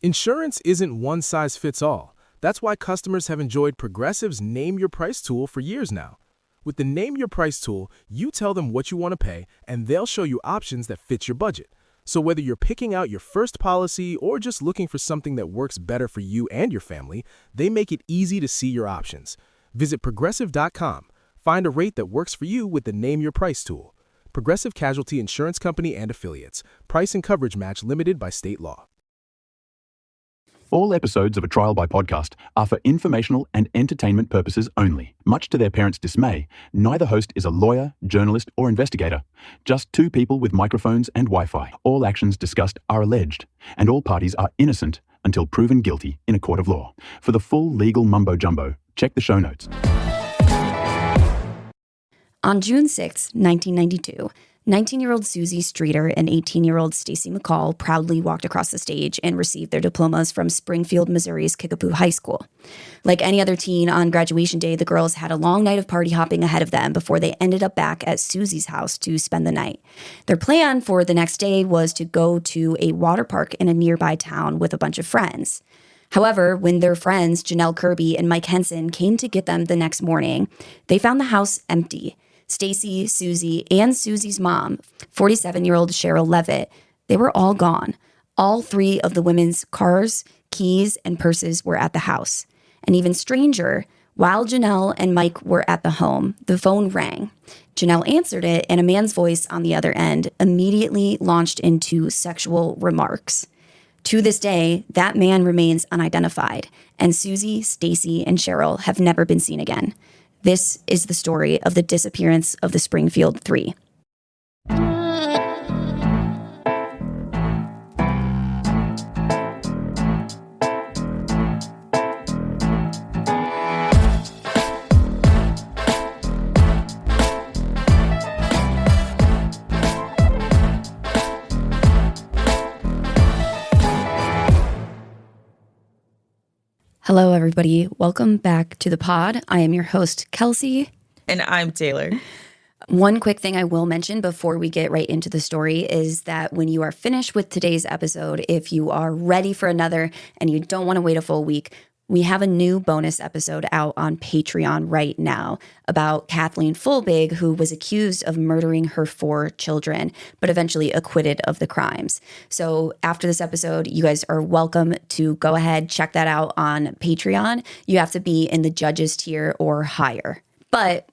Insurance isn't one size fits all. That's why customers have enjoyed Progressive's Name Your Price tool for years now. With the Name Your Price tool, you tell them what you want to pay, and they'll show you options that fit your budget. So whether you're picking out your first policy or just looking for something that works better for you and your family, they make it easy to see your options. Visit Progressive.com. Find a rate that works for you with the Name Your Price tool. Progressive Casualty Insurance Company and Affiliates. Price and coverage match limited by state law. All episodes of A Trial by Podcast are for informational and entertainment purposes only. Much to their parents' dismay, neither host is a lawyer, journalist, or investigator. Just two people with microphones and Wi-Fi. All actions discussed are alleged, and all parties are innocent until proven guilty in a court of law. For the full legal mumbo-jumbo, check the show notes. On June 6, 1992, 19-year-old Suzie Streeter and 18-year-old Stacy McCall proudly walked across the stage and received their diplomas from Springfield, Missouri's Kickapoo High School. Like any other teen on graduation day, the girls had a long night of party hopping ahead of them before they ended up back at Suzie's house to spend the night. Their plan for the next day was to go to a water park in a nearby town with a bunch of friends. However, when their friends, Janelle, Kirby, and Mike Henson, came to get them the next morning, they found the house empty. Stacy, Suzie, and Suzie's mom, 47-year-old Sherill Levitt, they were all gone. All three of the women's cars, keys, and purses were at the house. And even stranger, while Janelle and Mike were at the home, the phone rang. Janelle answered it, and a man's voice on the other end immediately launched into sexual remarks. To this day, that man remains unidentified, and Suzie, Stacy, and Sherill have never been seen again. This is the story of the disappearance of the Springfield Three. Hello, everybody. Welcome back to the pod. I am your host, Kelsey. And I'm Taylor. One quick thing I will mention before we get right into the story is that when you are finished with today's episode, if you are ready for another and you don't want to wait a full week, we have a new bonus episode out on Patreon right now about Kathleen Fulbig, who was accused of murdering her 4 children, but eventually acquitted of the crimes. So after this episode, you guys are welcome to go ahead, check that out on Patreon. You have to be in the judges tier or higher. But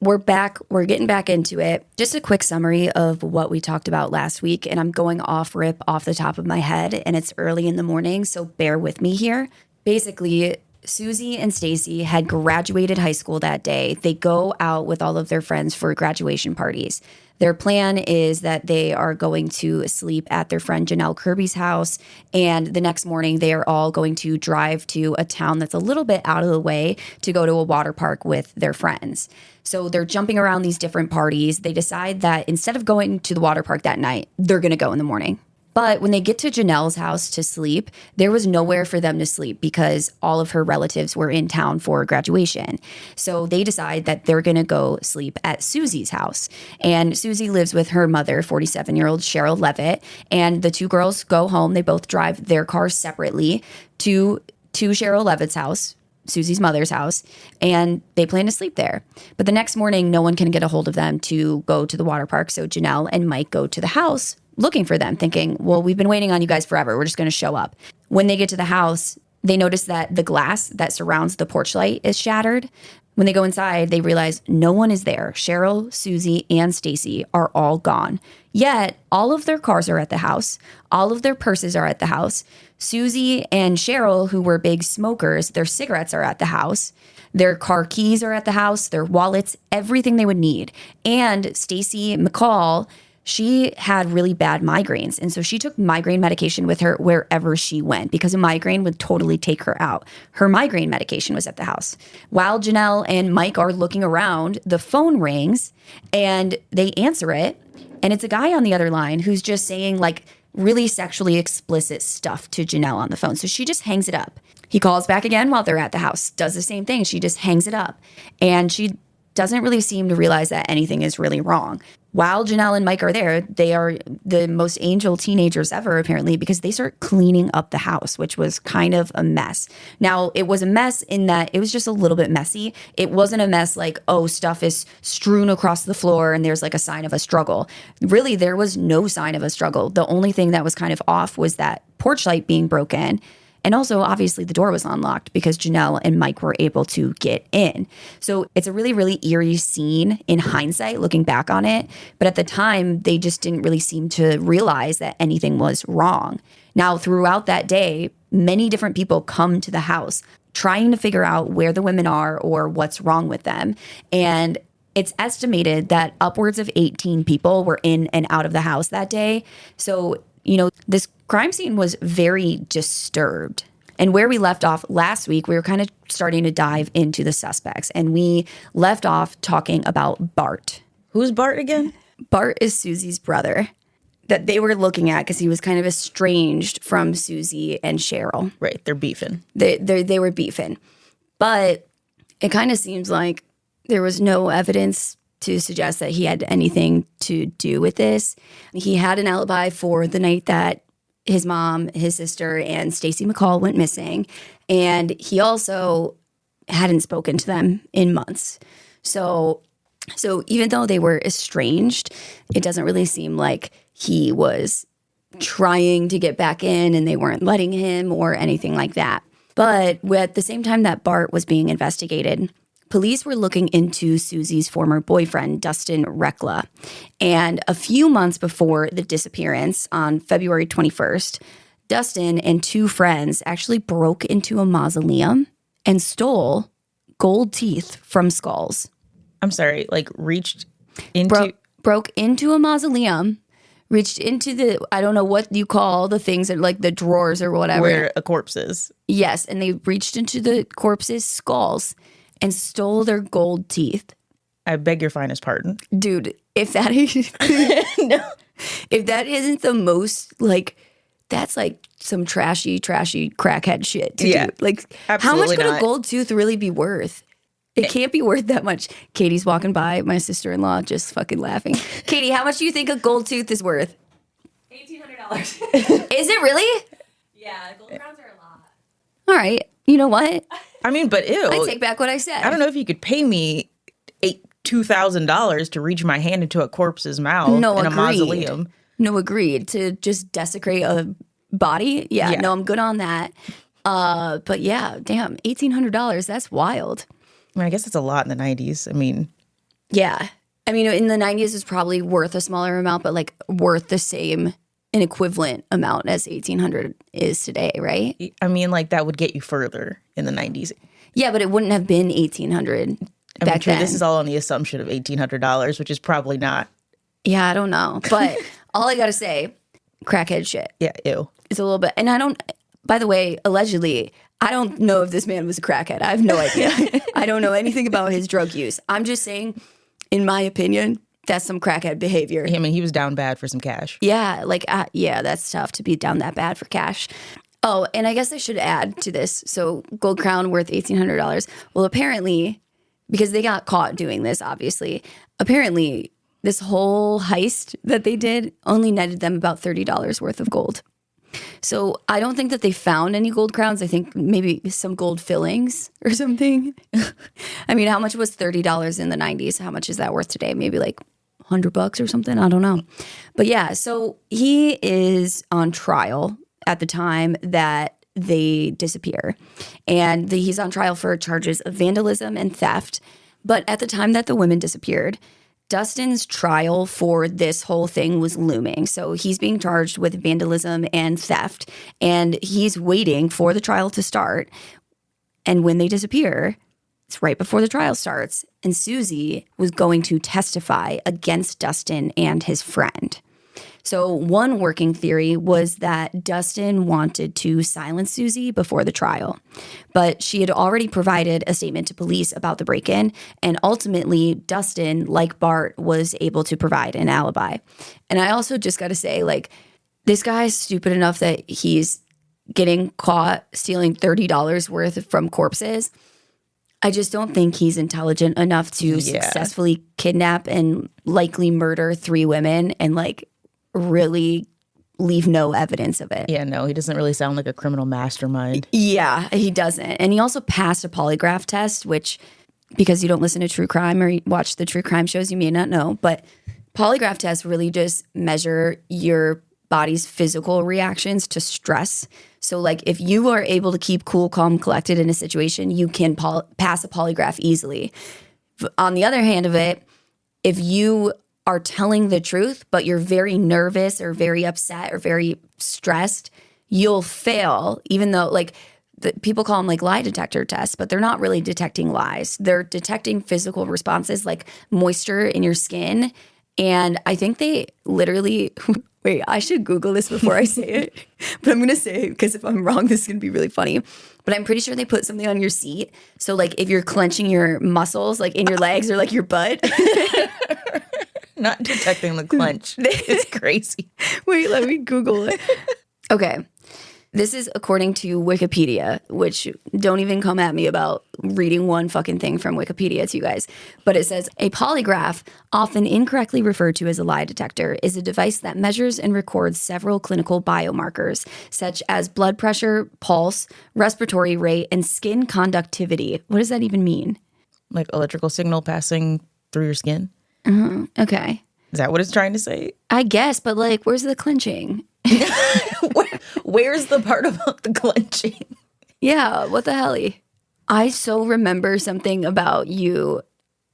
we're back. We're getting back into it. Just a quick summary of what we talked about last week, and I'm going off the top of my head, and it's early in the morning, so bear with me here. Basically, Suzie and Stacy had graduated high school that day. They go out with all of their friends for graduation parties. Their plan is that they are going to sleep at their friend Janelle Kirby's house, and the next morning they are all going to drive to a town that's a little bit out of the way to go to a water park with their friends. So they're jumping around these different parties. They decide that instead of going to the water park that night, they're going to go in the morning. But when they get to Janelle's house to sleep, there was nowhere for them to sleep because all of her relatives were in town for graduation. So they decide that they're going to go sleep at Suzie's house. And Suzie lives with her mother, 47-year-old Sherill Levitt, and the two girls go home. They both drive their cars separately to Sherill Levitt's house, Suzie's mother's house, and they plan to sleep there. But the next morning, no one can get a hold of them to go to the water park. So Janelle and Mike go to the house looking for them, thinking, well, we've been waiting on you guys forever. We're just going to show up. When they get to the house, they notice that the glass that surrounds the porch light is shattered. When they go inside, they realize no one is there. Sherill, Suzie, and Stacy are all gone. Yet, all of their cars are at the house. All of their purses are at the house. Suzie and Sherill, who were big smokers, their cigarettes are at the house. Their car keys are at the house, their wallets, everything they would need. And Stacy McCall, she had really bad migraines. And so she took migraine medication with her wherever she went because a migraine would totally take her out. Her migraine medication was at the house. While Janelle and Mike are looking around, the phone rings and they answer it. And it's a guy on the other line who's just saying like really sexually explicit stuff to Janelle on the phone. So she just hangs it up. He calls back again while they're at the house, does the same thing. She just hangs it up. And she doesn't really seem to realize that anything is really wrong. While Janelle and Mike are there, they are the most angel teenagers ever, apparently, because they start cleaning up the house, which was kind of a mess. Now, it was a mess in that it was just a little bit messy. It wasn't a mess like, oh, stuff is strewn across the floor and there's like a sign of a struggle. Really, there was no sign of a struggle. The only thing that was kind of off was that porch light being broken. And also, obviously, the door was unlocked because Janelle and Mike were able to get in. So it's a really, really eerie scene in hindsight, looking back on it. But at the time, they just didn't really seem to realize that anything was wrong. Now, throughout that day, many different people come to the house trying to figure out where the women are or what's wrong with them. And it's estimated that upwards of 18 people were in and out of the house that day. So, this crime scene was very disturbed. And where we left off last week, we were kind of starting to dive into the suspects. And we left off talking about Bart. Who's Bart again? Bart is Susie's brother that they were looking at because he was kind of estranged from Suzie and Sherill. Right, they're beefing. They were beefing. But it kind of seems like there was no evidence to suggest that he had anything to do with this. He had an alibi for the night that his mom, his sister, and Stacy McCall went missing. And he also hadn't spoken to them in months. So even though they were estranged, it doesn't really seem like he was trying to get back in and they weren't letting him or anything like that. But at the same time that Bart was being investigated, police were looking into Susie's former boyfriend, Dustin Rekla. And a few months before the disappearance, on February 21st, Dustin and two friends actually broke into a mausoleum and stole gold teeth from skulls. I'm sorry, like reached into... Broke into a mausoleum, reached into the, I don't know what you call the things, that, like the drawers or whatever. Where a corpse is. Yes, and they reached into the corpse's skulls and stole their gold teeth. I beg your finest pardon. Dude, if that is no. If that isn't the most, like, that's like some trashy crackhead shit to do. Like, how much could a gold tooth really be worth? It can't be worth that much. Katie's walking by, my sister-in-law, just fucking laughing. Katie, how much do you think a gold tooth is worth? $1,800. Is it really? Yeah, gold crowns are a lot. All right. You know what? I mean, but ew. I take back what I said. I don't know if you could pay me $2,000 to reach my hand into a corpse's mouth in a mausoleum. No, agreed. To just desecrate a body? Yeah, no, I'm good on that. But yeah, damn, $1,800, that's wild. I mean, I guess it's a lot in the 90s. I mean. Yeah. I mean, in the 90s, it's probably worth a smaller amount, but like worth the same, an equivalent amount as $1,800 is today, right? I mean, like that would get you further in the 90s. Yeah, but it wouldn't have been $1,800 back then. This is all on the assumption of $1,800, which is probably not. Yeah, I don't know. But all I got to say, crackhead shit. Yeah, ew. It's a little bit. And I don't, by the way, allegedly, I don't know if this man was a crackhead. I have no idea. I don't know anything about his drug use. I'm just saying, in my opinion, that's some crackhead behavior. I mean, he was down bad for some cash. Yeah, like, yeah, that's tough to be down that bad for cash. Oh, and I guess I should add to this. So gold crown worth $1,800. Well, apparently, because they got caught doing this, obviously, apparently this whole heist that they did only netted them about $30 worth of gold. So I don't think that they found any gold crowns. I think maybe some gold fillings or something. I mean, how much was $30 in the 90s? How much is that worth today? Maybe like $100 or something. I don't know. But yeah, so he is on trial at the time that they disappear. And he's on trial for charges of vandalism and theft. But at the time that the women disappeared, Dustin's trial for this whole thing was looming. So he's being charged with vandalism and theft, and he's waiting for the trial to start. And when they disappear, it's right before the trial starts, and Suzie was going to testify against Dustin and his friend. So one working theory was that Dustin wanted to silence Suzie before the trial, but she had already provided a statement to police about the break-in, and ultimately Dustin, like Bart, was able to provide an alibi. And I also just got to say, like, this guy's stupid enough that he's getting caught stealing $30 worth from corpses. I just don't think he's intelligent enough to successfully kidnap and likely murder 3 women and like really leave no evidence of it. Yeah, no, he doesn't really sound like a criminal mastermind. Yeah, he doesn't. And he also passed a polygraph test, which, because you don't listen to true crime or watch the true crime shows, you may not know. But polygraph tests really just measure your body's physical reactions to stress. So like if you are able to keep cool, calm, collected in a situation, you can pass a polygraph easily. On the other hand of it, if you are telling the truth, but you're very nervous or very upset or very stressed, you'll fail, even though like people call them like lie detector tests, but they're not really detecting lies. They're detecting physical responses like moisture in your skin. And I think they literally, wait, I should Google this before I say it, but I'm going to say it because if I'm wrong, this is going to be really funny. But I'm pretty sure they put something on your seat. So like if you're clenching your muscles like in your legs or like your butt. Not detecting the clench. It's crazy. Wait, let me Google it. Okay. This is according to Wikipedia, which don't even come at me about reading one fucking thing from Wikipedia to you guys. But it says, a polygraph, often incorrectly referred to as a lie detector, is a device that measures and records several clinical biomarkers, such as blood pressure, pulse, respiratory rate, and skin conductivity. What does that even mean? Like electrical signal passing through your skin? Okay. Is that what it's trying to say? I guess, but like, where's the clenching? Where's the part about the clenching? Yeah, what the hell? I so remember something about you,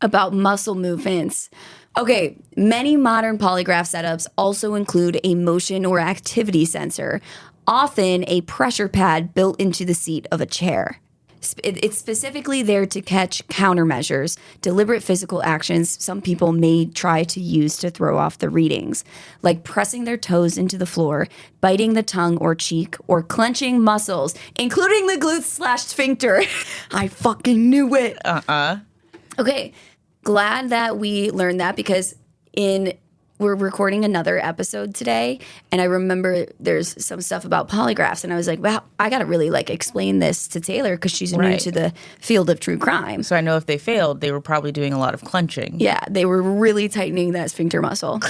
about muscle movements. Okay, many modern polygraph setups also include a motion or activity sensor, often a pressure pad built into the seat of a chair. It's specifically there to catch countermeasures, deliberate physical actions some people may try to use to throw off the readings, like pressing their toes into the floor, biting the tongue or cheek, or clenching muscles, including the glutes/sphincter. I fucking knew it. Okay, glad that we learned that because we're recording another episode today, and I remember there's some stuff about polygraphs, and I was like, wow, I gotta really like explain this to Taylor because she's new to the field of true crime. So I know if they failed, they were probably doing a lot of clenching. Yeah, they were really tightening that sphincter muscle.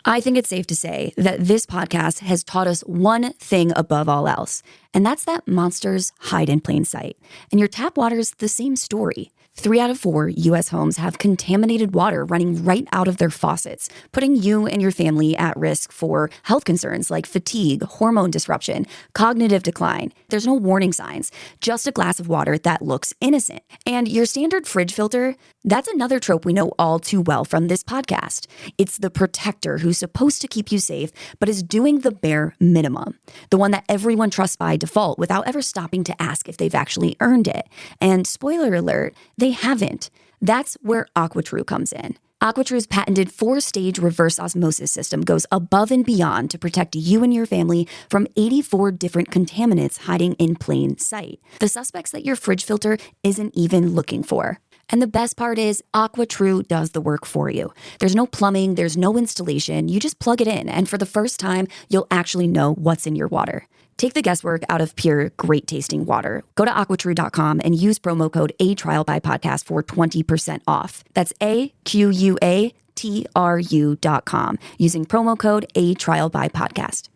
I think it's safe to say that this podcast has taught us one thing above all else, and that's that monsters hide in plain sight. And your tap water is the same story. 3 out of 4 U.S. homes have contaminated water running right out of their faucets, putting you and your family at risk for health concerns like fatigue, hormone disruption, cognitive decline. There's no warning signs, just a glass of water that looks innocent. And your standard fridge filter, that's another trope we know all too well from this podcast. It's the protector who's supposed to keep you safe, but is doing the bare minimum. The one that everyone trusts by default without ever stopping to ask if they've actually earned it. And spoiler alert, they haven't. That's where AquaTrue comes in. AquaTrue's patented 4-stage reverse osmosis system goes above and beyond to protect you and your family from 84 different contaminants hiding in plain sight. The suspects that your fridge filter isn't even looking for. And the best part is AquaTrue does the work for you. There's no plumbing, there's no installation. You just plug it in, and for the first time, you'll actually know what's in your water. Take the guesswork out of pure, great-tasting water. Go to AquaTrue.com and use promo code ATrialByPodcast for 20% off. That's AQUATRU.com using promo code ATrialByPodcast.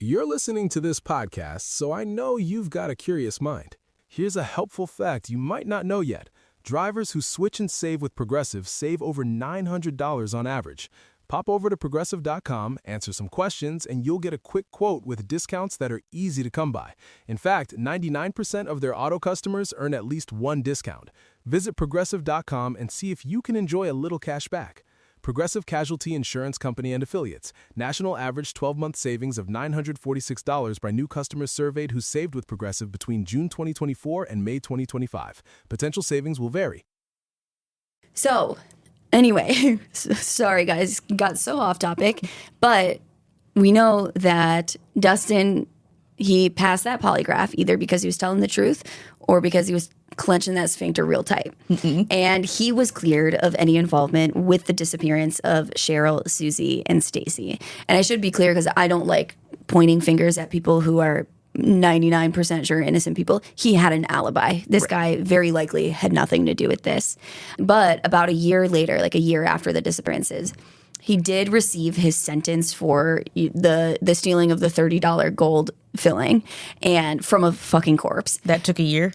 You're listening to this podcast, so I know you've got a curious mind. Here's a helpful fact you might not know yet. Drivers who switch and save with Progressive save over $900 on average. Pop over to Progressive.com, answer some questions, and you'll get a quick quote with discounts that are easy to come by. In fact, 99% of their auto customers earn at least one discount. Visit Progressive.com and see if you can enjoy a little cash back. Progressive Casualty Insurance Company and Affiliates. National average 12-month savings of $946 by new customers surveyed who saved with Progressive between June 2024 and May 2025. Potential savings will vary. So, anyway, sorry guys, got so off topic, but we know that Dustin, he passed that polygraph either because he was telling the truth or because he was clenching that sphincter real tight. Mm-hmm. And he was cleared of any involvement with the disappearance of Sherill, Suzie, and Stacy. And I should be clear because I don't like pointing fingers at people who are 99% sure innocent people. He had an alibi. This guy very likely had nothing to do with this. But about a year later, like a year after the disappearances, he did receive his sentence for the stealing of the $30 gold filling and from a fucking corpse. That took a year?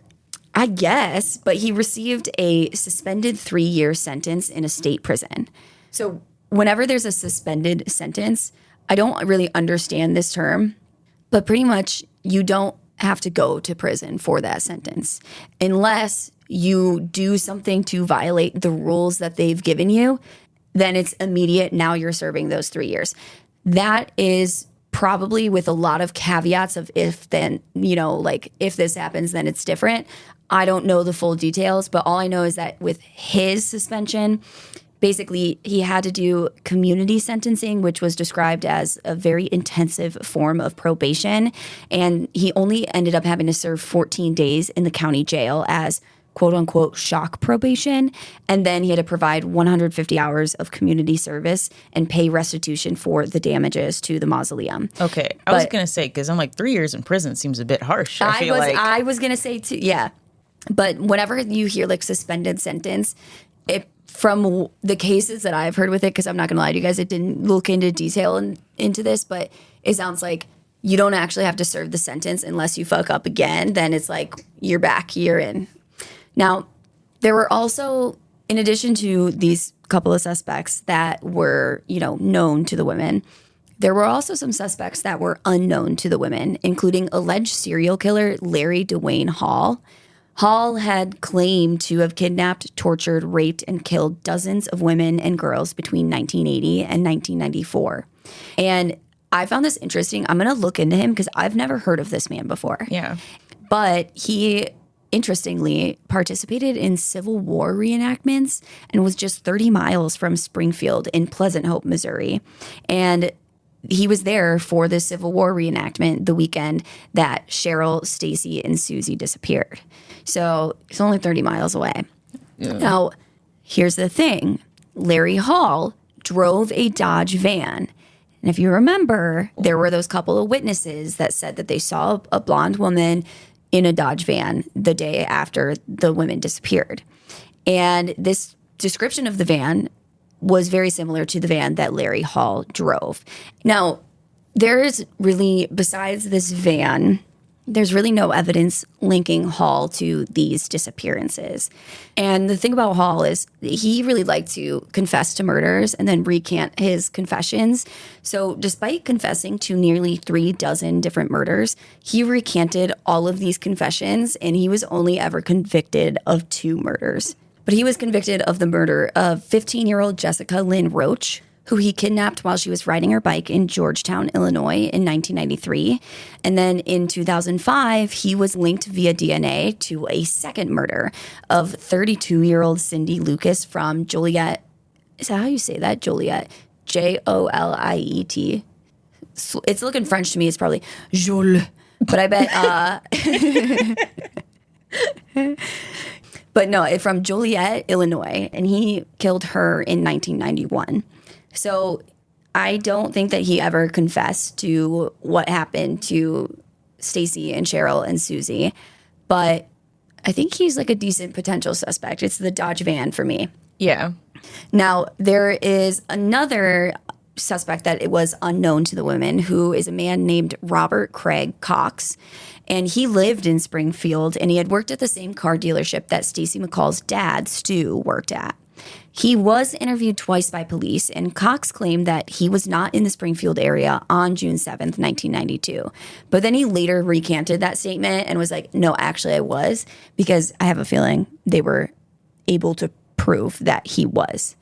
I guess, but he received a suspended 3-year sentence in a state prison. So whenever there's a suspended sentence, I don't really understand this term, but pretty much you don't have to go to prison for that sentence unless you do something to violate the rules that they've given you. Then it's immediate. Now you're serving those 3 years. That is probably with a lot of caveats of if then, like if this happens, then it's different. I don't know the full details, but all I know is that with his suspension, basically, he had to do community sentencing, which was described as a very intensive form of probation. And he only ended up having to serve 14 days in the county jail as quote unquote shock probation. And then he had to provide 150 hours of community service and pay restitution for the damages to the mausoleum. Okay. I was going to say, because I'm like 3 years in prison seems a bit harsh. I was going to say too, yeah. But whenever you hear like suspended sentence, from the cases that I've heard with it, because I'm not going to lie to you guys, it didn't look into detail into this, but it sounds like you don't actually have to serve the sentence unless you fuck up again. Then it's like you're back, you're in. Now, there were also, in addition to these couple of suspects that were, known to the women, there were also some suspects that were unknown to the women, including alleged serial killer Larry Dwayne Hall. Hall had claimed to have kidnapped, tortured, raped, and killed dozens of women and girls between 1980 and 1994. And I found this interesting. I'm going to look into him because I've never heard of this man before. Yeah. But he, interestingly, participated in Civil War reenactments and was just 30 miles from Springfield in Pleasant Hope, Missouri. And he was there for the Civil War reenactment the weekend that Sherill, Stacy, and Suzie disappeared. So it's only 30 miles away. Yeah. Now, here's the thing. Larry Hall drove a Dodge van. And if you remember, there were those couple of witnesses that said that they saw a blonde woman in a Dodge van the day after the women disappeared. And this description of the van was very similar to the van that Larry Hall drove. Now, there's really, besides this van, there's really no evidence linking Hall to these disappearances. And the thing about Hall is he really liked to confess to murders and then recant his confessions. So despite confessing to nearly 36 different murders, he recanted all of these confessions and he was only ever convicted of 2 murders. But he was convicted of the murder of 15-year-old Jessica Lynn Roach, who he kidnapped while she was riding her bike in Georgetown, Illinois in 1993. And then in 2005, he was linked via DNA to a second murder of 32-year-old Cindy Lucas from Joliet. Is that how you say that? Joliet. Joliet. It's looking French to me. It's probably Jol. But I bet... But no, from Joliet, Illinois. And he killed her in 1991. So I don't think that he ever confessed to what happened to Stacy and Sherill and Suzie, but I think he's like a decent potential suspect. It's the Dodge van for me. Yeah. Now, there is another suspect that it was unknown to the women, who is a man named Robert Craig Cox. And he lived in Springfield, and he had worked at the same car dealership that Stacy McCall's dad, Stu, worked at. He was interviewed twice by police, and Cox claimed that he was not in the Springfield area on June 7th, 1992. But then he later recanted that statement and was like, no, actually I was, because I have a feeling they were able to prove that he was.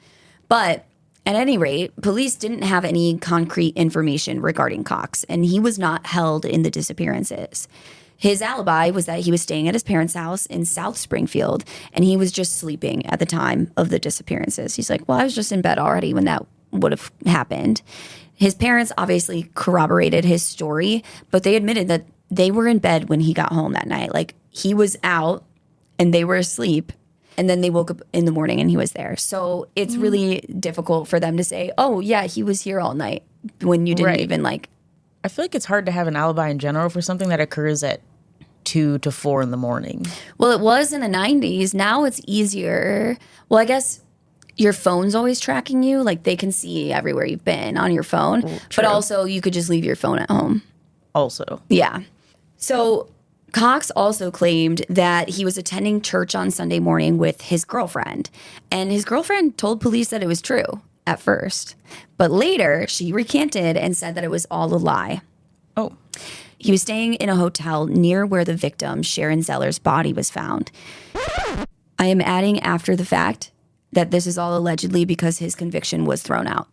But at any rate, police didn't have any concrete information regarding Cox, and he was not held in the disappearances. His alibi was that he was staying at his parents' house in South Springfield, and he was just sleeping at the time of the disappearances. He's like, well, I was just in bed already when that would have happened. His parents obviously corroborated his story, but they admitted that they were in bed when he got home that night. Like, he was out and they were asleep, and then they woke up in the morning and he was there. So it's really difficult for them to say, oh, yeah, he was here all night when you didn't even, like, I feel like it's hard to have an alibi in general for something that occurs at 2 to 4 in the morning. Well, it was in the 90s. Now it's easier. Well, I guess your phone's always tracking you. Like, they can see everywhere you've been on your phone. True. But also, you could just leave your phone at home. Also. Yeah. So Cox also claimed that he was attending church on Sunday morning with his girlfriend. And his girlfriend told police that it was true at first. But later, she recanted and said that it was all a lie. Oh. He was staying in a hotel near where the victim, Sharon Zeller's body, was found. I am adding after the fact that this is all allegedly because his conviction was thrown out.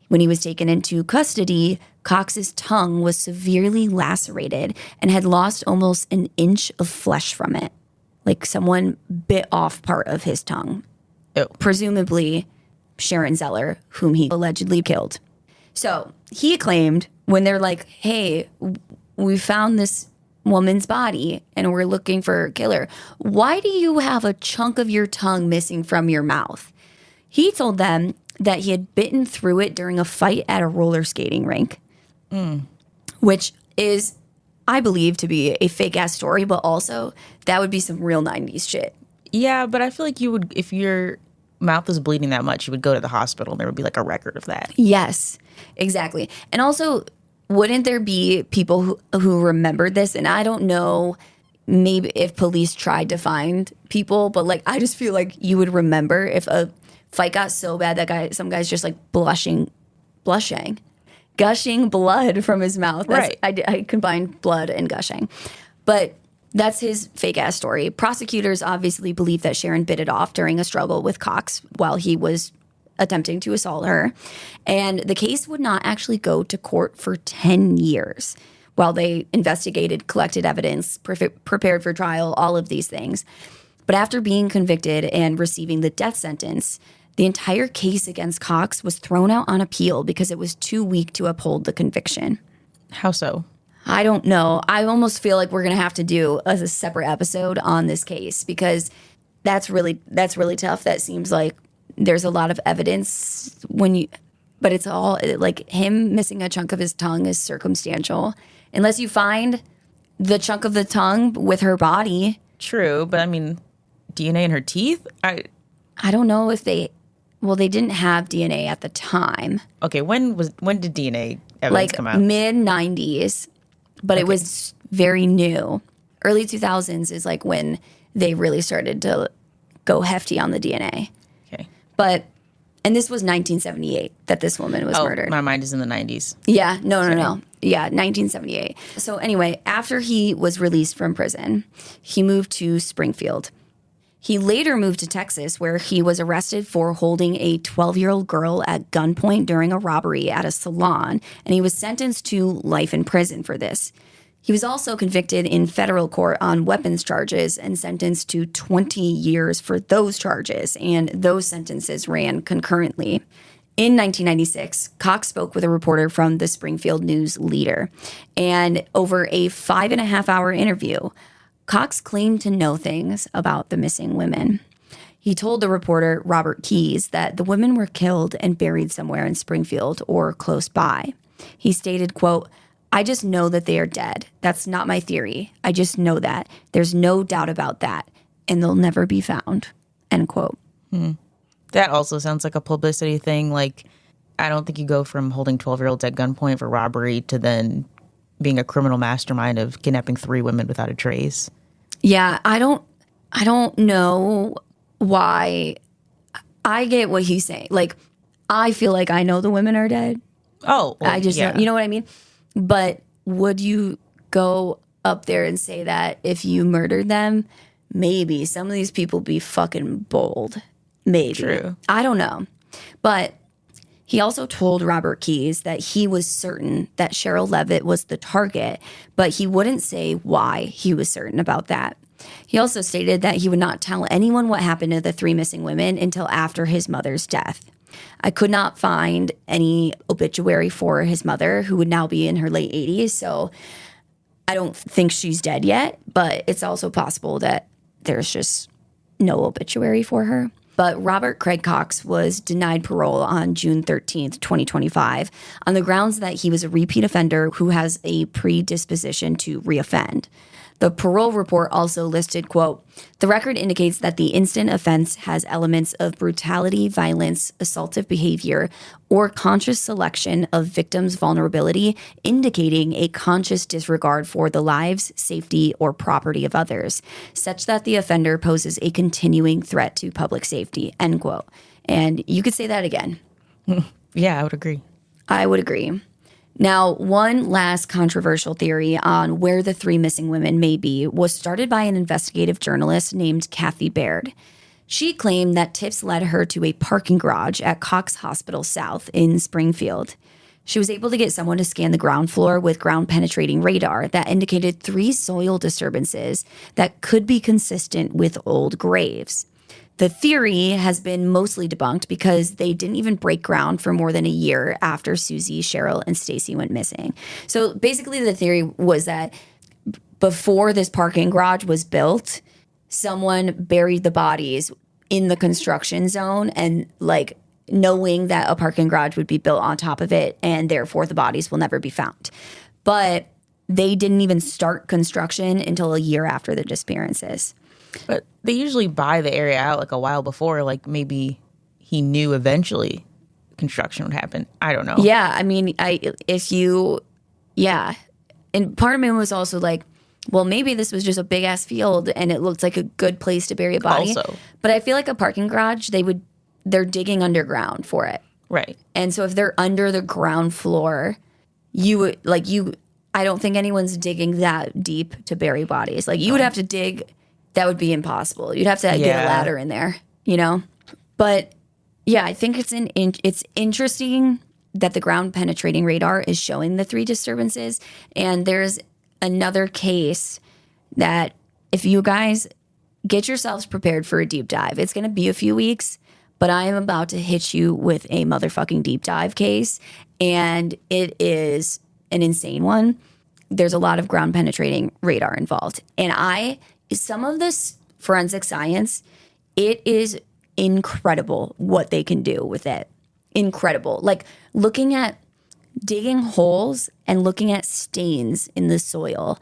When he was taken into custody, Cox's tongue was severely lacerated and had lost almost an inch of flesh from it. Like someone bit off part of his tongue. Ew. Presumably Sharon Zeller, whom he allegedly killed. So he claimed when they're like, hey, we found this woman's body and we're looking for a killer, why do you have a chunk of your tongue missing from your mouth? He told them that he had bitten through it during a fight at a roller skating rink, which is, I believe, to be a fake-ass story, but also that would be some real 90s shit. Yeah, but I feel like you would, if your mouth is bleeding that much, you would go to the hospital and there would be like a record of that. Yes, exactly. And also, wouldn't there be people who remembered this? And I don't know, maybe if police tried to find people, but like I just feel like you would remember if a fight got so bad that some guy's just like gushing blood from his mouth. Right. I combined blood and gushing. But that's his fake ass story. Prosecutors obviously believe that Sharon bit it off during a struggle with Cox while he was attempting to assault her. And the case would not actually go to court for 10 years while they investigated, collected evidence, prepared for trial, all of these things. But after being convicted and receiving the death sentence, the entire case against Cox was thrown out on appeal because it was too weak to uphold the conviction. How so? I don't know. I almost feel like we're going to have to do a separate episode on this case because that's really tough. That seems like there's a lot of evidence but it's all like him missing a chunk of his tongue is circumstantial. Unless you find the chunk of the tongue with her body. True, but I mean, DNA in her teeth? I don't know if they didn't have DNA at the time. Okay, when did DNA evidence come out? Like mid-90s, but it was very new. Early 2000s is like when they really started to go hefty on the DNA. Okay. And this was 1978 that this woman was murdered. My mind is in the 90s. Yeah, no. Yeah, 1978. So anyway, after he was released from prison, he moved to Springfield. He later moved to Texas, where he was arrested for holding a 12-year-old girl at gunpoint during a robbery at a salon, and he was sentenced to life in prison for this. He was also convicted in federal court on weapons charges and sentenced to 20 years for those charges, and those sentences ran concurrently. In 1996, Cox spoke with a reporter from the Springfield News Leader, and over a 5.5-hour interview, Cox claimed to know things about the missing women. He told the reporter, Robert Keyes, that the women were killed and buried somewhere in Springfield or close by. He stated, quote, "I just know that they are dead. That's not my theory. I just know that. There's no doubt about that. And they'll never be found." End quote. That also sounds like a publicity thing. Like, I don't think you go from holding 12-year-olds at gunpoint for robbery to then being a criminal mastermind of kidnapping 3 women without a trace. Yeah, I don't know why. I get what he's saying. Like, I feel like I know the women are dead. Oh, well, I just yeah. don't, you know what I mean? But would you go up there and say that if you murdered them? Maybe some of these people be fucking bold. Maybe. True. I don't know. But he also told Robert Keyes that he was certain that Sherill Levitt was the target, but he wouldn't say why he was certain about that. He also stated that he would not tell anyone what happened to the 3 missing women until after his mother's death. I could not find any obituary for his mother, who would now be in her late 80s, so I don't think she's dead yet, but it's also possible that there's just no obituary for her. But Robert Craig Cox was denied parole on June 13th, 2025, on the grounds that he was a repeat offender who has a predisposition to reoffend. The parole report also listed, quote, "The record indicates that the instant offense has elements of brutality, violence, assaultive behavior, or conscious selection of victims' vulnerability, indicating a conscious disregard for the lives, safety, or property of others, such that the offender poses a continuing threat to public safety," end quote. And you could say that again. Yeah, I would agree. I would agree. Now, one last controversial theory on where the three missing women may be was started by an investigative journalist named Kathy Baird. She claimed that tips led her to a parking garage at Cox Hospital South in Springfield. She was able to get someone to scan the ground floor with ground-penetrating radar that indicated 3 soil disturbances that could be consistent with old graves. The theory has been mostly debunked because they didn't even break ground for more than a year after Suzie, Sherill, and Stacy went missing. So basically the theory was that before this parking garage was built, someone buried the bodies in the construction zone and like knowing that a parking garage would be built on top of it and therefore the bodies will never be found. But they didn't even start construction until a year after the disappearances. But they usually buy the area out like a while before, like maybe he knew eventually construction would happen. I don't know. Yeah, I mean, And part of me was also like, well, maybe this was just a big ass field and it looked like a good place to bury a body. Also. But I feel like a parking garage, they're digging underground for it. Right. And so if they're under the ground floor, I don't think anyone's digging that deep to bury bodies. Like you would have to dig. That would be impossible. You'd have to get a ladder in there, you know? But yeah, I think it's interesting that the ground penetrating radar is showing the 3 disturbances. And there's another case that if you guys get yourselves prepared for a deep dive, it's going to be a few weeks, but I am about to hit you with a motherfucking deep dive case. And it is an insane one. There's a lot of ground penetrating radar involved. And some of this forensic science, it is incredible what they can do with it. Incredible. Like looking at digging holes and looking at stains in the soil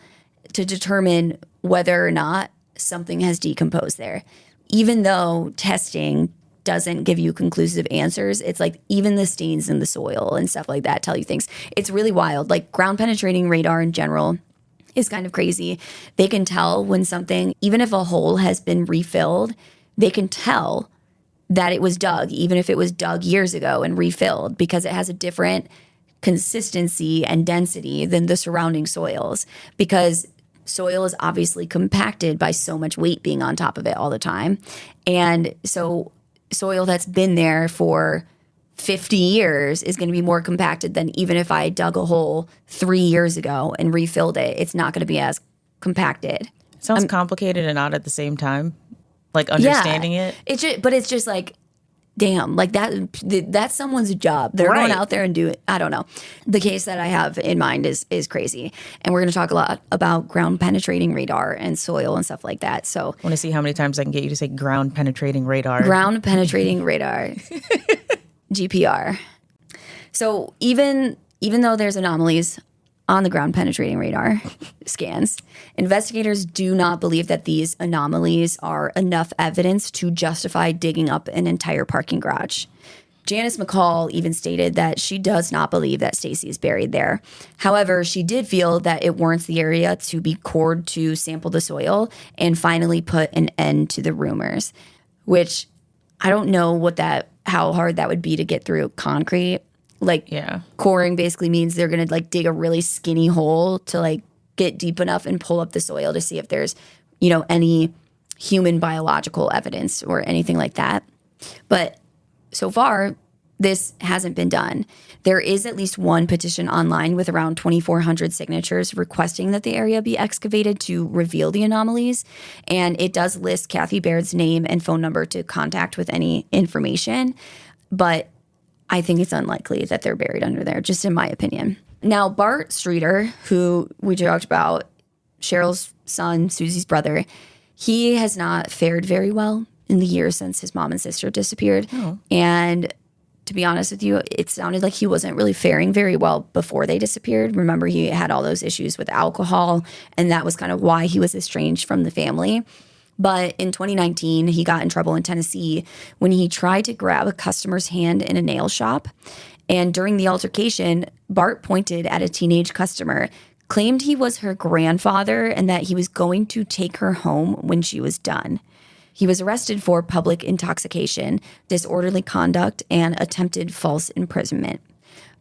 to determine whether or not something has decomposed there. Even though testing doesn't give you conclusive answers, it's like even the stains in the soil and stuff like that tell you things. It's really wild. Like ground penetrating radar in general is kind of crazy. They can tell when something, even if a hole has been refilled, they can tell that it was dug, even if it was dug years ago and refilled, because it has a different consistency and density than the surrounding soils, because soil is obviously compacted by so much weight being on top of it all the time. And so soil that's been there for 50 years is going to be more compacted than even if I dug a hole 3 years ago and refilled it. It's not going to be as compacted. Sounds complicated and odd at the same time. Like understanding it. But it's just like, damn, like that's someone's job. They're going out there and do it. I don't know. The case that I have in mind is crazy. And we're going to talk a lot about ground penetrating radar and soil and stuff like that. So I want to see how many times I can get you to say ground penetrating radar. Ground penetrating radar. GPR. So even though there's anomalies on the ground penetrating radar scans, investigators do not believe that these anomalies are enough evidence to justify digging up an entire parking garage. Janice McCall even stated that she does not believe that Stacy is buried there. However, she did feel that it warrants the area to be cored to sample the soil and finally put an end to the rumors, which I don't know how hard that would be to get through concrete. Like, coring basically means they're going to like dig a really skinny hole to like get deep enough and pull up the soil to see if there's, any human biological evidence or anything like that. But so far, this hasn't been done. There is at least one petition online with around 2,400 signatures requesting that the area be excavated to reveal the anomalies. And it does list Kathy Baird's name and phone number to contact with any information. But I think it's unlikely that they're buried under there, just in my opinion. Now, Bart Streeter, who we talked about, Cheryl's son, Susie's brother, he has not fared very well in the years since his mom and sister disappeared. Oh. And to be honest with you, it sounded like he wasn't really faring very well before they disappeared. Remember, he had all those issues with alcohol, and that was kind of why he was estranged from the family. But in 2019, he got in trouble in Tennessee when he tried to grab a customer's hand in a nail shop. And during the altercation, Bart pointed at a teenage customer, claimed he was her grandfather, and that he was going to take her home when she was done. He was arrested for public intoxication, disorderly conduct, and attempted false imprisonment.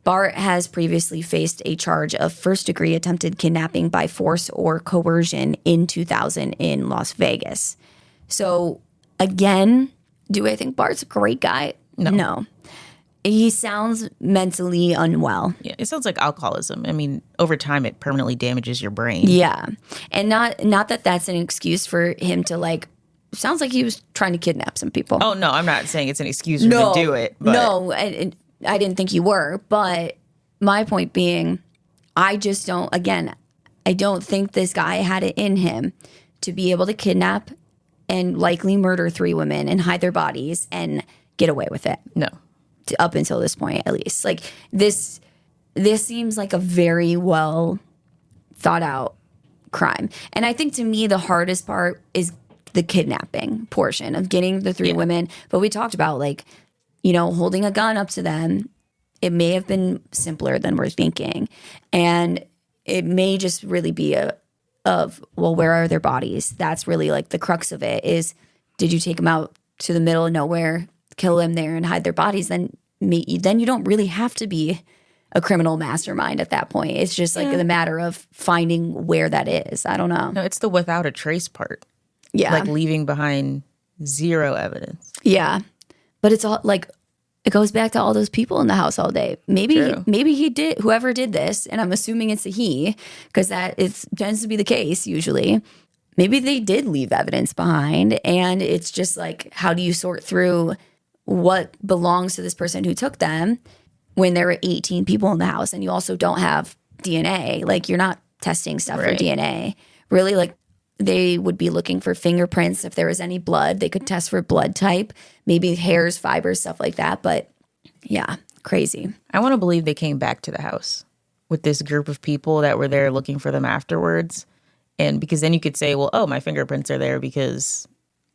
Bart has previously faced a charge of first-degree attempted kidnapping by force or coercion in 2000 in Las Vegas. So, again, do I think Bart's a great guy? No. He sounds mentally unwell. Yeah, it sounds like alcoholism. I mean, over time, it permanently damages your brain. Yeah. And not that that's an excuse for him to, like, sounds like he was trying to kidnap some people. Oh, no, I'm not saying it's an excuse for him to do it. But. No, I didn't think you were. But my point being, I just don't, again, I don't think this guy had it in him to be able to kidnap and likely murder 3 women and hide their bodies and get away with it. No. Up until this point, at least. Like, this seems like a very well thought out crime. And I think, to me, the hardest part is the kidnapping portion of getting the 3 women. But we talked about, like, you know, holding a gun up to them. It may have been simpler than we're thinking. And it may just really be well, where are their bodies? That's really, like, the crux of it is, did you take them out to the middle of nowhere, kill them there and hide their bodies? Then you don't really have to be a criminal mastermind at that point. It's just like the matter of finding where that is. I don't know. No, it's the without a trace part. Yeah. Like leaving behind 0 evidence. Yeah. But it's all like, it goes back to all those people in the house all day. Maybe he did, whoever did this, and I'm assuming it's a he, because that tends to be the case usually. Maybe they did leave evidence behind, and it's just like, how do you sort through what belongs to this person who took them when there were 18 people in the house, and you also don't have DNA? Like, you're not testing stuff for DNA. Really, like, they would be looking for fingerprints. If there was any blood, they could test for blood type, maybe hairs, fibers, stuff like that. But yeah, crazy. I want to believe they came back to the house with this group of people that were there looking for them afterwards. And because then you could say, well, oh, my fingerprints are there because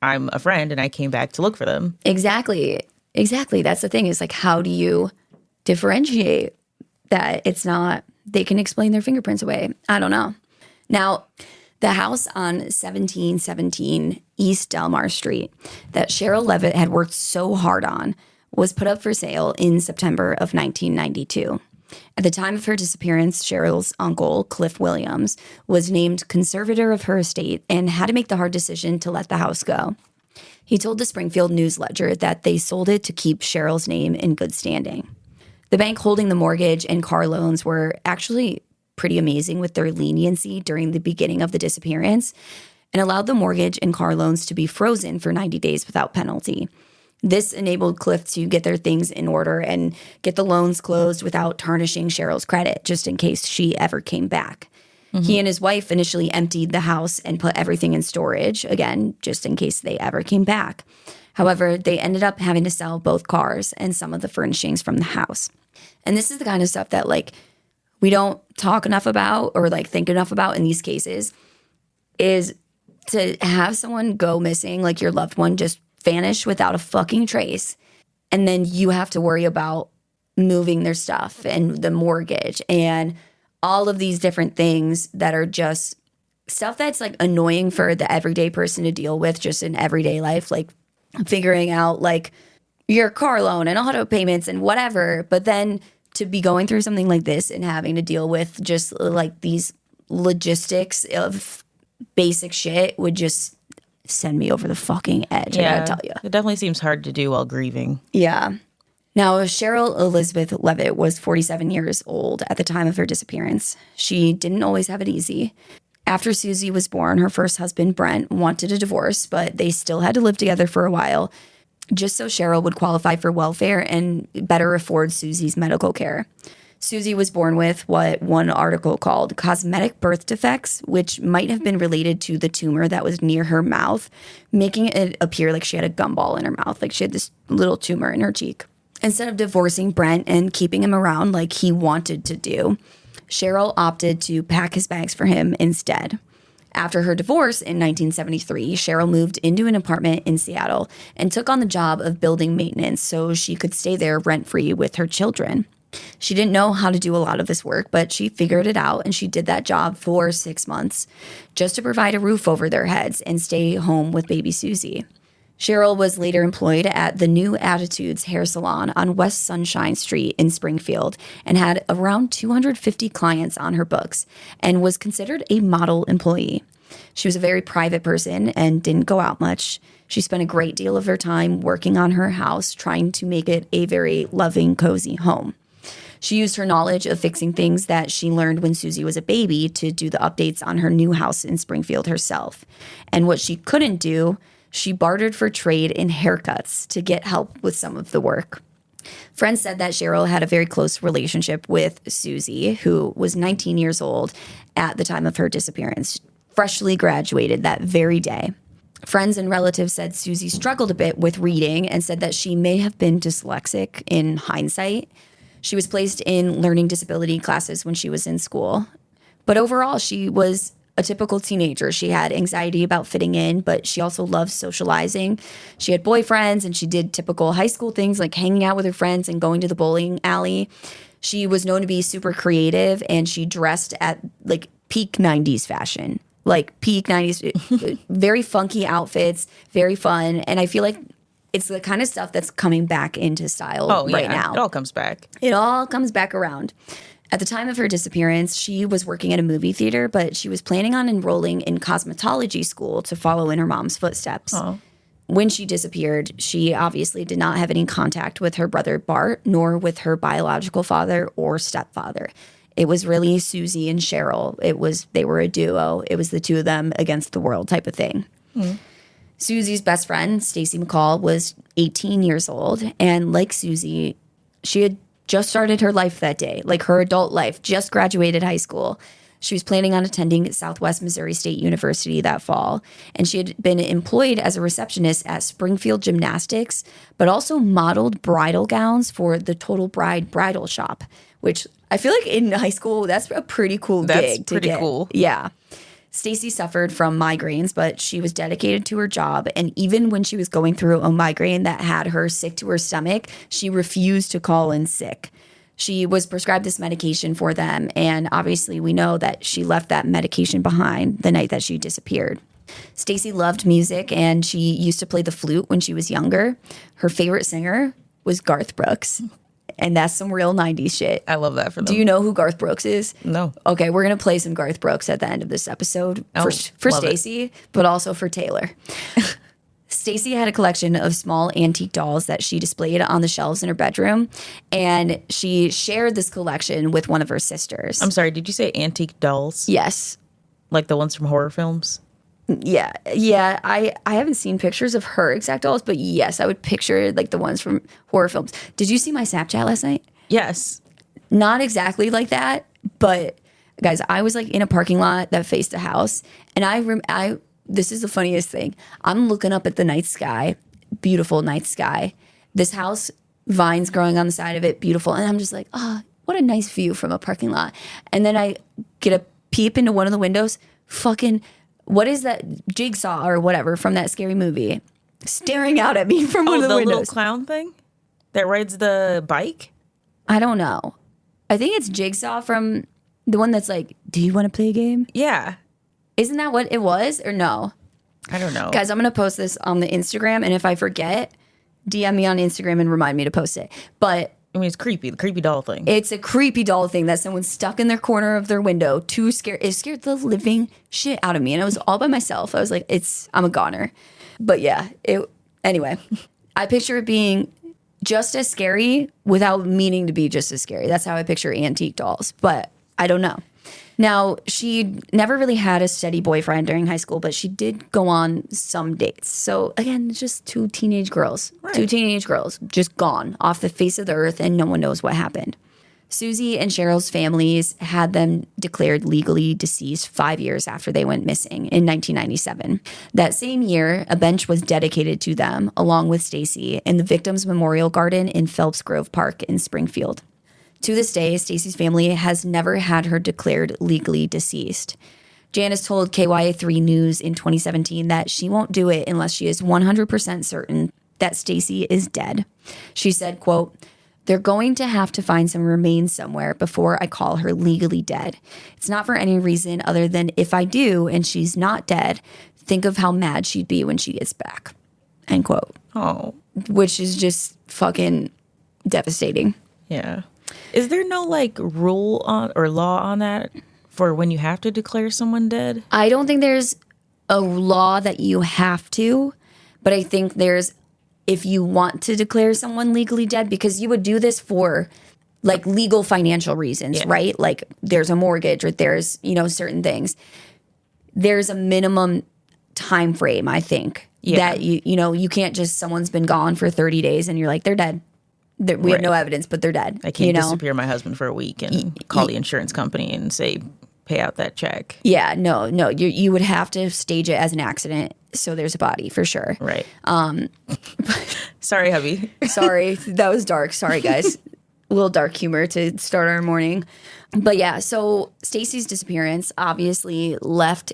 I'm a friend and I came back to look for them. Exactly. That's the thing, is like, how do you differentiate that it's not, they can explain their fingerprints away? I don't know. Now, the house on 1717 East Delmar Street that Sherill Levitt had worked so hard on was put up for sale in September of 1992. At the time of her disappearance, Cheryl's uncle, Cliff Williams, was named conservator of her estate and had to make the hard decision to let the house go. He told the Springfield News-Ledger that they sold it to keep Cheryl's name in good standing. The bank holding the mortgage and car loans were actually pretty amazing with their leniency during the beginning of the disappearance, and allowed the mortgage and car loans to be frozen for 90 days without penalty. This enabled Cliff to get their things in order and get the loans closed without tarnishing Cheryl's credit, just in case she ever came back. Mm-hmm. He and his wife initially emptied the house and put everything in storage, again, just in case they ever came back. However, they ended up having to sell both cars and some of the furnishings from the house. And this is the kind of stuff that, like, we don't talk enough about or, like, think enough about in these cases, is to have someone go missing, like your loved one just vanish without a fucking trace, and then you have to worry about moving their stuff and the mortgage and all of these different things that are just stuff that's, like, annoying for the everyday person to deal with just in everyday life, like figuring out, like, your car loan and auto payments and whatever. But then to be going through something like this and having to deal with just, like, these logistics of basic shit would just send me over the fucking edge. I gotta tell you. It definitely seems hard to do while grieving. Yeah. Now, Sherill Elizabeth Levitt was 47 years old at the time of her disappearance. She didn't always have it easy. After Suzie was born, her first husband, Brent, wanted a divorce, but they still had to live together for a while, just so Sherill would qualify for welfare and better afford Suzie's medical care. Suzie was born with what one article called cosmetic birth defects, which might have been related to the tumor that was near her mouth, making it appear like she had a gumball in her mouth, like she had this little tumor in her cheek. Instead of divorcing Brent and keeping him around like he wanted to do, Sherill opted to pack his bags for him instead. After her divorce in 1973, Sherill moved into an apartment in Seattle and took on the job of building maintenance so she could stay there rent-free with her children. She didn't know how to do a lot of this work, but she figured it out, and she did that job for 6 months just to provide a roof over their heads and stay home with baby Suzie. Sherill was later employed at the New Attitudes hair salon on West Sunshine Street in Springfield and had around 250 clients on her books and was considered a model employee. She was a very private person and didn't go out much. She spent a great deal of her time working on her house, trying to make it a very loving, cozy home. She used her knowledge of fixing things that she learned when Suzie was a baby to do the updates on her new house in Springfield herself. And what she couldn't do, she bartered for trade in haircuts to get help with some of the work. Friends said that Sherill had a very close relationship with Suzie, who was 19 years old at the time of her disappearance, freshly graduated that very day. Friends and relatives said Suzie struggled a bit with reading and said that she may have been dyslexic in hindsight. She was placed in learning disability classes when she was in school. But overall, she was a typical teenager. She had anxiety about fitting in, but she also loved socializing. She had boyfriends, and she did typical high school things like hanging out with her friends and going to the bowling alley. She was known to be super creative, and she dressed at like peak 90s fashion, like peak 90s, very funky outfits, very fun. And I feel like it's the kind of stuff that's coming back into style right now. It all comes back. It all comes back around. At the time of her disappearance, she was working at a movie theater, but she was planning on enrolling in cosmetology school to follow in her mom's footsteps. Oh. When she disappeared, she obviously did not have any contact with her brother Bart, nor with her biological father or stepfather. It was really Suzie and Sherill. They were a duo. It was the two of them against the world type of thing. Suzie's best friend, Stacy McCall, was 18 years old. And like Suzie, she had just started her life that day, like her adult life, just graduated high school. She was planning on attending Southwest Missouri State University that fall. And she had been employed as a receptionist at Springfield Gymnastics, but also modeled bridal gowns for the Total Bride bridal shop, which I feel like in high school, that's a pretty cool gig to get. That's pretty cool. Yeah. Stacy suffered from migraines, but she was dedicated to her job. And even when she was going through a migraine that had her sick to her stomach, she refused to call in sick. She was prescribed this medication for them. And obviously, we know that she left that medication behind the night that she disappeared. Stacy loved music, and she used to play the flute when she was younger. Her favorite singer was Garth Brooks. And that's some real 90s shit. I love that for them. Do you know who Garth Brooks is? No. Okay, we're going to play some Garth Brooks at the end of this episode for Stacy, but also for Taylor. Stacy had a collection of small antique dolls that she displayed on the shelves in her bedroom, and she shared this collection with one of her sisters. I'm sorry, did you say antique dolls? Yes. Like the ones from horror films? Yeah. I haven't seen pictures of her exact dolls, but yes, I would picture like the ones from horror films. Did you see my Snapchat last night? Yes. Not exactly like that, but guys, I was like in a parking lot that faced a house, and this is the funniest thing. I'm looking up at the night sky, beautiful night sky. This house, vines growing on the side of it, beautiful, and I'm just like, oh, what a nice view from a parking lot. And then I get a peep into one of the windows, fucking. What is that Jigsaw or whatever from that scary movie staring out at me from one of the windows? Little clown thing that rides the bike? I don't know. I think it's Jigsaw from the one that's like, do you want to play a game? Yeah. Isn't that what it was or no? I don't know. Guys, I'm going to post this on the Instagram, and if I forget, DM me on Instagram and remind me to post it. But I mean, it's creepy, the creepy doll thing. it's a creepy doll thing that someone's stuck in their corner of their window, too scared. It scared the living shit out of me, and I was all by myself. I was like, I'm a goner. But yeah, anyway, I picture it being just as scary without meaning to be just as scary. That's how I picture antique dolls, but I don't know. Now, she never really had a steady boyfriend during high school, but she did go on some dates. So again, it's just two teenage girls. Right. Two teenage girls just gone off the face of the earth, and no one knows what happened. Suzie and Cheryl's families had them declared legally deceased 5 years after they went missing in 1997. That same year, a bench was dedicated to them, along with Stacy, in the Victims Memorial Garden in Phelps Grove Park in Springfield. To this day, Stacy's family has never had her declared legally deceased. Janice told KYA3 News in 2017 that she won't do it unless she is 100% certain that Stacy is dead. She said, quote, "They're going to have to find some remains somewhere before I call her legally dead. It's not for any reason other than if I do and she's not dead, think of how mad she'd be when she gets back." End quote. Oh. Which is just fucking devastating. Yeah. Is there no like rule on or law on that for when you have to declare someone dead? I don't think there's a law that you have to, but I think there's if you want to declare someone legally dead, because you would do this for like legal financial reasons, right? Like there's a mortgage or there's, certain things. There's a minimum time frame, I think, that you can't just someone's been gone for 30 days and you're like, they're dead. We have no evidence, but they're dead. I can't disappear my husband for a week and call the insurance company and say, pay out that check. Yeah, no. You would have to stage it as an accident, so there's a body for sure. Right. Sorry, hubby. Sorry, that was dark. Sorry, guys. A little dark humor to start our morning. But yeah, so Stacy's disappearance obviously left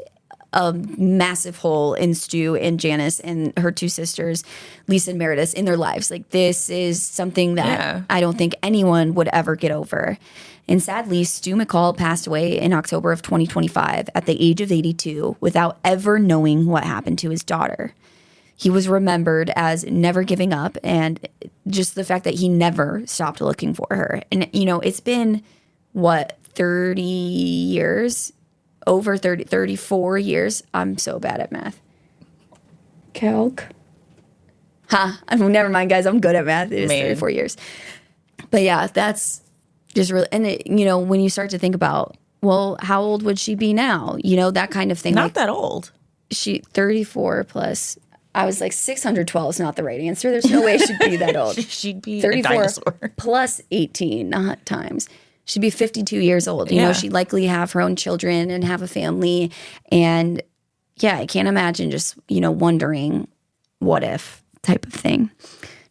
a massive hole in Stu and Janice and her two sisters, Lisa and Meredith, in their lives. Like, this is something that I don't think anyone would ever get over. And sadly, Stu McCall passed away in October of 2025 at the age of 82 without ever knowing what happened to his daughter. He was remembered as never giving up, and just the fact that he never stopped looking for her. And, it's been, 30 years? Over 34 years. I'm so bad at math. Calc. Never mind, guys. I'm good at math. It is 34 years. But yeah, that's just really, and when you start to think about, well, how old would she be now? That kind of thing. Not that old. She 34 plus. I was like 612 is not the right answer. There's no way she'd be that old. She'd be 34 a dinosaur. Plus 18, not times. She'd be 52 years old. She'd likely have her own children and have a family. And yeah, I can't imagine just, wondering what if type of thing.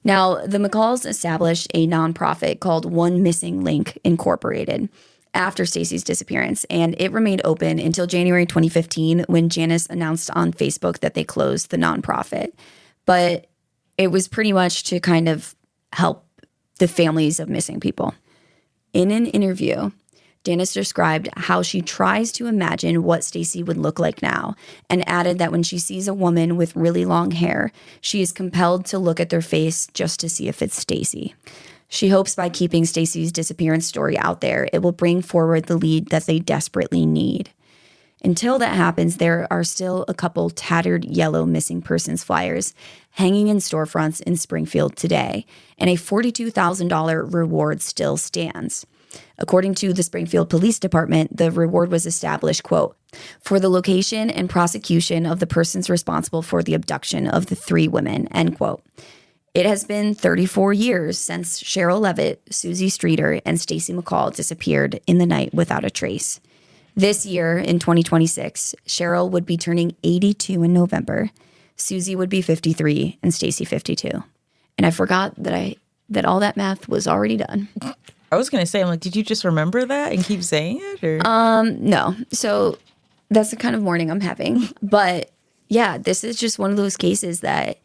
Now, the McCalls established a nonprofit called One Missing Link Incorporated after Stacy's disappearance, and it remained open until January 2015 when Janice announced on Facebook that they closed the nonprofit. But it was pretty much to kind of help the families of missing people. In an interview, Janice described how she tries to imagine what Stacy would look like now, and added that when she sees a woman with really long hair, she is compelled to look at their face just to see if it's Stacy. She hopes by keeping Stacy's disappearance story out there, it will bring forward the lead that they desperately need. Until that happens, there are still a couple tattered yellow missing persons flyers hanging in storefronts in Springfield today, and a $42,000 reward still stands. According to the Springfield Police Department, the reward was established, quote, "for the location and prosecution of the persons responsible for the abduction of the three women," end quote. It has been 34 years since Sherill Levitt, Suzie Streeter, and Stacy McCall disappeared in the night without a trace. This year, in 2026, Sherill would be turning 82 in November. Suzie would be 53 and Stacy 52. And I forgot that all that math was already done. I was going to say, I'm like, did you just remember that and keep saying it? Or? No. So that's the kind of morning I'm having. But yeah, this is just one of those cases that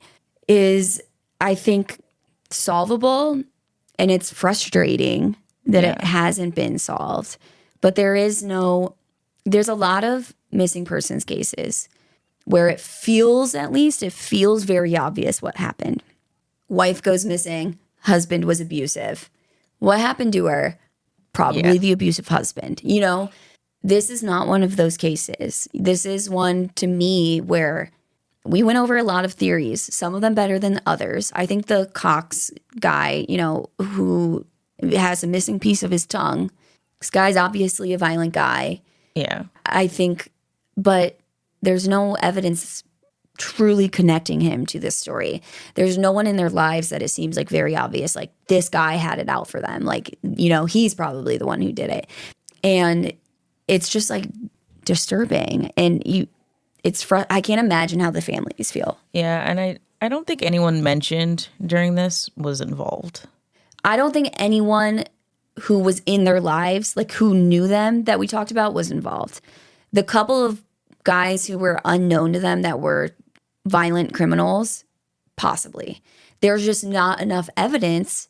is, I think, solvable, and it's frustrating that it hasn't been solved. But there's a lot of missing persons cases where it feels very obvious what happened. Wife goes missing, husband was abusive. What happened to her? Probably the abusive husband. This is not one of those cases. This is one, to me, where we went over a lot of theories, some of them better than others. I think the Cox guy, who has a missing piece of his tongue, this guy's obviously a violent guy. Yeah. I think, but there's no evidence truly connecting him to this story. There's no one in their lives that it seems like very obvious, like this guy had it out for them. Like, he's probably the one who did it. And it's just like disturbing. And I can't imagine how the families feel. Yeah, and I don't think anyone mentioned during this was involved. I don't think anyone who was in their lives, like who knew them that we talked about, was involved. The couple of guys who were unknown to them that were violent criminals, possibly. There's just not enough evidence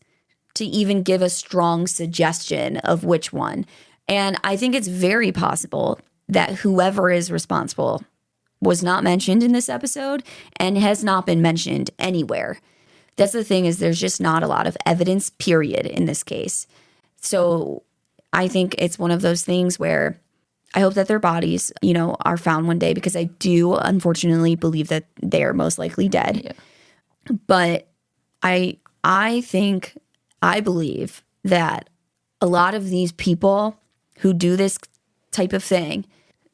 to even give a strong suggestion of which one. And I think it's very possible that whoever is responsible was not mentioned in this episode and has not been mentioned anywhere. That's the thing, is there's just not a lot of evidence, period, in this case. So I think it's one of those things where I hope that their bodies, are found one day, because I do unfortunately believe that they are most likely dead. Yeah. But I believe that a lot of these people who do this type of thing,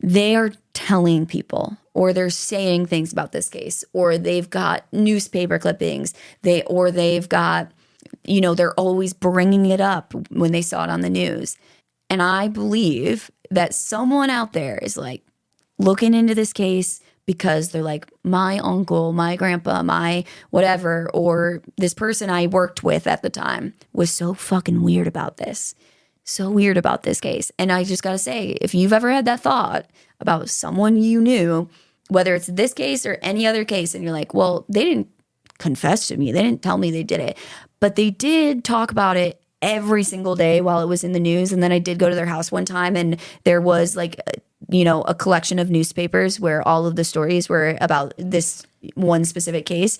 they are telling people, or they're saying things about this case, or they've got newspaper clippings, they've got, they're always bringing it up when they saw it on the news. And I believe that someone out there is like looking into this case because they're like, my uncle, my grandpa, my whatever, or this person I worked with at the time was so fucking weird about this. So weird about this case. And I just got to say, if you've ever had that thought about someone you knew, whether it's this case or any other case, and you're like, well, they didn't confess to me, they didn't tell me they did it, but they did talk about it every single day while it was in the news. And then I did go to their house one time, and there was like, a collection of newspapers where all of the stories were about this one specific case.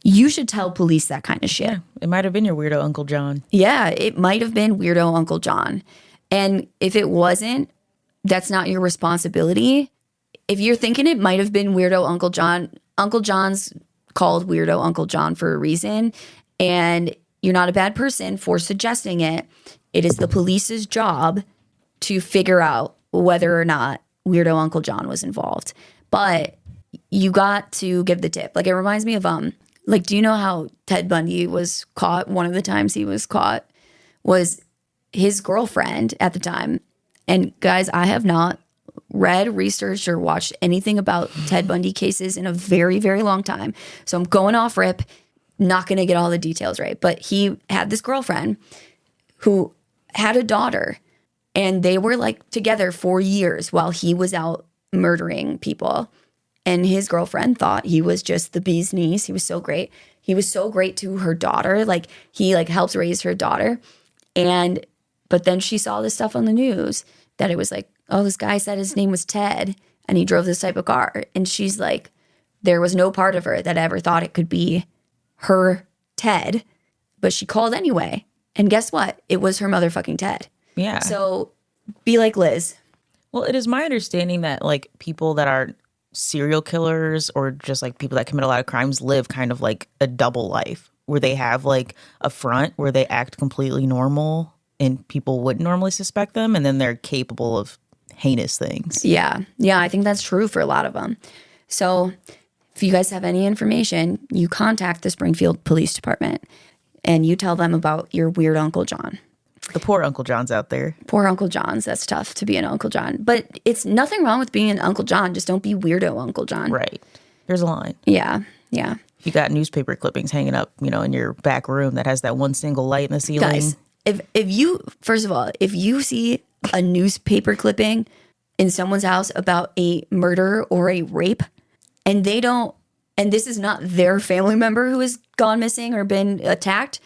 You should tell police that kind of shit. Yeah, it might have been your weirdo Uncle John. Yeah, it might have been weirdo Uncle John. And if it wasn't, that's not your responsibility. If you're thinking it might have been weirdo Uncle John's called weirdo Uncle John for a reason. And you're not a bad person for suggesting it. It is the police's job to figure out whether or not weirdo Uncle John was involved. But you got to give the tip. Like, it reminds me of do you know how Ted Bundy was caught? One of the times he was caught was his girlfriend at the time. And guys, I have not read, researched, or watched anything about Ted Bundy cases in a very, very long time. So I'm going off rip, not going to get all the details right. But he had this girlfriend who had a daughter, and they were like together for years while he was out murdering people. And his girlfriend thought he was just the bee's knees. He was so great. He was so great to her daughter. Like, he helped raise her daughter. But then she saw this stuff on the news that it was like, oh, this guy said his name was Ted and he drove this type of car. And she's like, there was no part of her that ever thought it could be her Ted. But she called anyway. And guess what? It was her motherfucking Ted. Yeah. So be like Liz. Well, it is my understanding that people that are serial killers or just people that commit a lot of crimes live kind of like a double life, where they have a front where they act completely normal and people wouldn't normally suspect them, and then they're capable of heinous things. Yeah, I think that's true for a lot of them. So if you guys have any information, you contact the Springfield Police Department and you tell them about your weird Uncle John. The poor Uncle Johns out there. Poor Uncle Johns. That's tough to be an Uncle John. But it's nothing wrong with being an Uncle John. Just don't be weirdo Uncle John. Right. There's a line. Yeah. You got newspaper clippings hanging up, in your back room that has that one single light in the ceiling. Guys, if you, first of all, if you see a newspaper clipping in someone's house about a murder or a rape, and they don't, and this is not their family member who has gone missing or been attacked,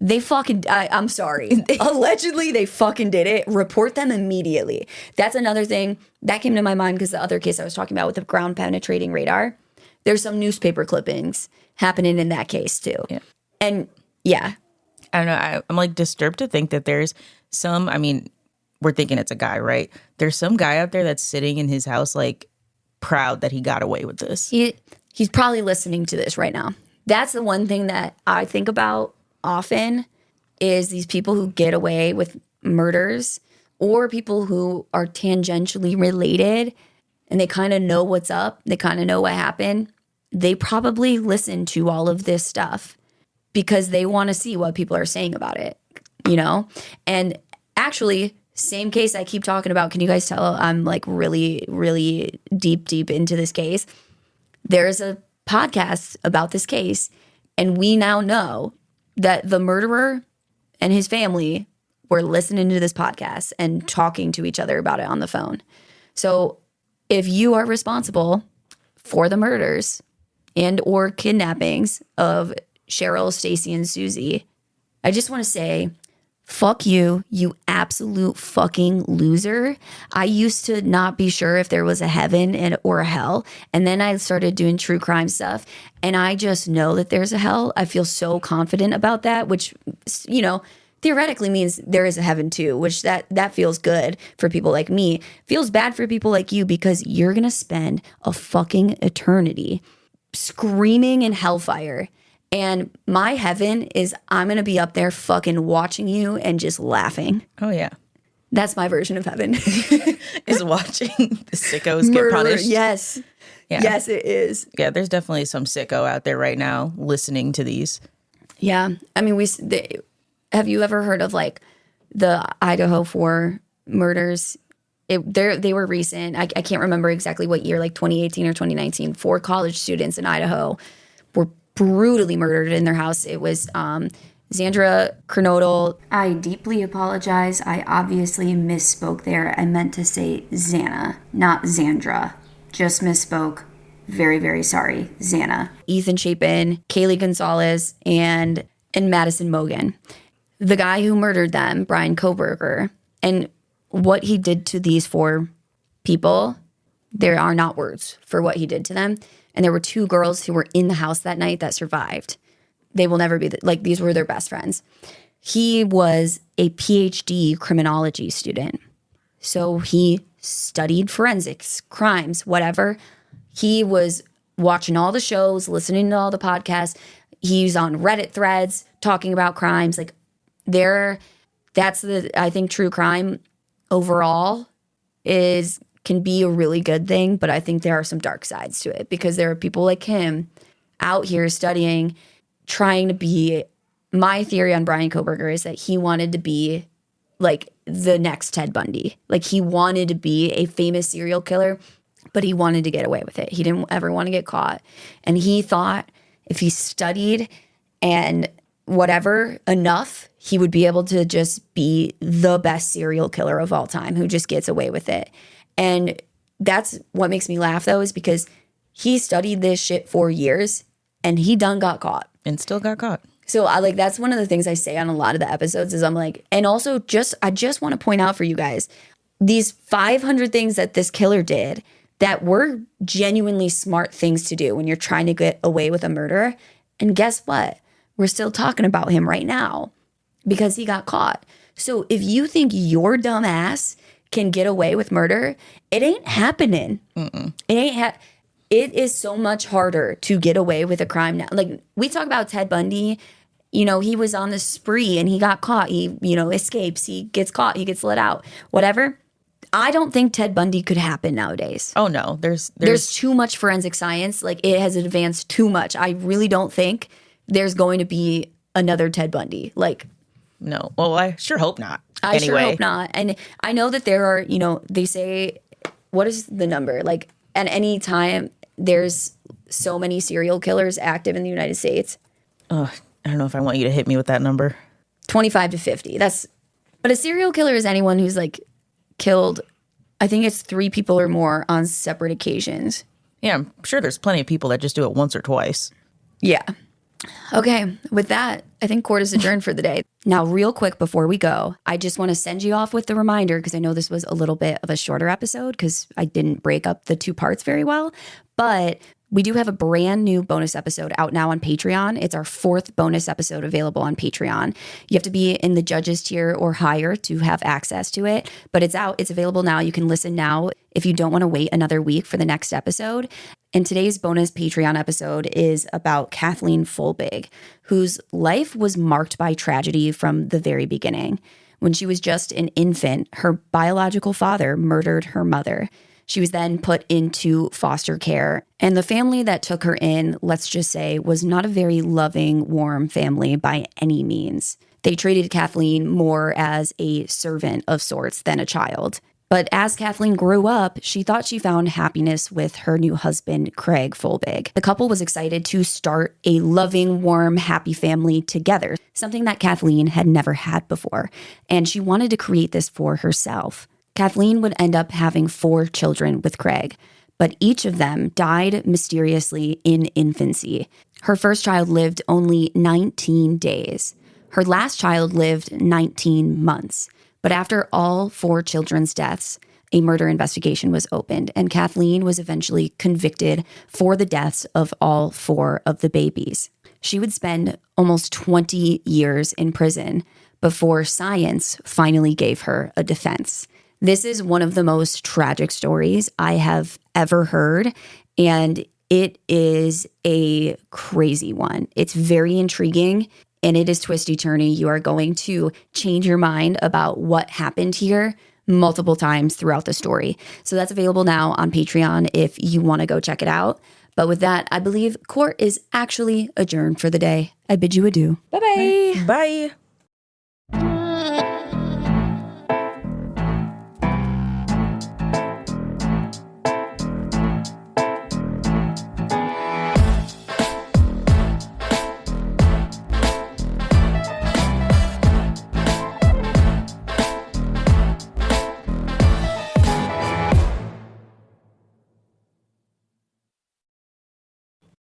they fucking, I'm sorry. Allegedly, they fucking did it. Report them immediately. That's another thing that came to my mind because the other case I was talking about with the ground penetrating radar, there's some newspaper clippings happening in that case too. Yeah. And yeah. I don't know. I'm disturbed to think that there's some, we're thinking it's a guy, right? There's some guy out there that's sitting in his house proud that he got away with this. He's probably listening to this right now. That's the one thing that I think about often is these people who get away with murders or people who are tangentially related and they kind of know what's up. They kind of know what happened. they probably listen to all of this stuff because they want to see what people are saying about it, you know? And actually, same case I keep talking about. Can you guys tell I'm like really, really deep into this case? There's a podcast about this case, and we now know that the murderer and his family were listening to this podcast and talking to each other about it on the phone. So if you are responsible for the murders and or kidnappings of Sherill, Stacy, and Suzie, I just want to say, fuck you, you absolute fucking loser. I used to not be sure if there was a heaven or a hell. And then I started doing true crime stuff. And I just know that there's a hell. I feel so confident about that, which, you know, theoretically means there is a heaven too, which that feels good for people like me. Feels bad for people like you because you're going to spend a fucking eternity screaming in hellfire. And my heaven is I'm going to be up there fucking watching you and just laughing. Oh, yeah. That's my version of heaven. Is watching the sickos get punished. Yes. Yeah. Yes, it is. Yeah, there's definitely some sicko out there right now listening to these. Yeah. I mean, have you ever heard of like the Idaho 4 murders? They were recent. I can't remember exactly what year, like 2018 or 2019. 4 college students in Idaho were brutally murdered in their house. It was Xandra Kernodle. I deeply apologize. I obviously misspoke there. I meant to say Xana, not Xandra. Just misspoke. Very, very sorry. Xana. Ethan Chapin, Kaylee Gonzalez, and Madison Mogan. The guy who murdered them, Brian Koberger, and what he did to these 4 people, there are not words for what he did to them. And there were 2 girls who were in the house that night that survived. They will never be, these were their best friends. He was a PhD criminology student. So he studied forensics, crimes, whatever. He was watching all the shows, listening to all the podcasts. He's on Reddit threads talking about crimes. I think true crime overall can be a really good thing, but I think there are some dark sides to it because there are people like him out here studying, trying to be. My theory on Brian Koberger is that he wanted to be like the next Ted Bundy. Like he wanted to be a famous serial killer, but he wanted to get away with it. He didn't ever want to get caught. And he thought if he studied and whatever enough, he would be able to just be the best serial killer of all time who just gets away with it. And that's what makes me laugh, though, is because he studied this shit for years and he done got caught. And still got caught. So that's one of the things I say on a lot of the episodes is I'm like, and also I just want to point out for you guys, these 500 things that this killer did that were genuinely smart things to do when you're trying to get away with a murder. And guess what? We're still talking about him right now because he got caught. So if you think your dumb ass can get away with murder, it ain't happening. Mm-mm. It is so much harder to get away with a crime now. Like we talk about Ted Bundy, you know, he was on the spree and he got caught. He, you know, escapes. He gets caught. He gets let out. Whatever. I don't think Ted Bundy could happen nowadays. Oh no, there's too much forensic science. Like it has advanced too much. I really don't think there's going to be another Ted Bundy. Like no. Well, I sure hope not. I sure hope not. And I know that there are, you know, they say, what is the number? Like at any time, there's so many serial killers active in the United States. I don't know if I want you to hit me with that number. 25 to 50. But a serial killer is anyone who's like killed, I think it's 3 people or more on separate occasions. Yeah, I'm sure there's plenty of people that just do it once or twice. Yeah. Okay, with that, I think court is adjourned for the day. Now, real quick before we go, I just want to send you off with the reminder because I know this was a little bit of a shorter episode because I didn't break up the 2 parts very well, but we do have a brand new bonus episode out now on Patreon. It's our 4th bonus episode available on Patreon. You have to be in the judges tier or higher to have access to it, but it's out. It's available now. You can listen now if you don't want to wait another week for the next episode. And today's bonus Patreon episode is about Kathleen Folbig, whose life was marked by tragedy from the very beginning. When she was just an infant, her biological father murdered her mother. She was then put into foster care. And the family that took her in, let's just say, was not a very loving, warm family by any means. They treated Kathleen more as a servant of sorts than a child. But as Kathleen grew up, she thought she found happiness with her new husband, Craig Folbig. The couple was excited to start a loving, warm, happy family together, something that Kathleen had never had before. And she wanted to create this for herself. Kathleen would end up having 4 children with Craig, but each of them died mysteriously in infancy. Her first child lived only 19 days. Her last child lived 19 months. But after all 4 children's deaths, a murder investigation was opened, and Kathleen was eventually convicted for the deaths of all 4 of the babies. She would spend almost 20 years in prison before science finally gave her a defense. This is one of the most tragic stories I have ever heard, and it is a crazy one. It's very intriguing. And it is twisty-turny. You are going to change your mind about what happened here multiple times throughout the story. So that's available now on Patreon if you want to go check it out. But with that, I believe court is actually adjourned for the day. I bid you adieu. Bye-bye. Bye.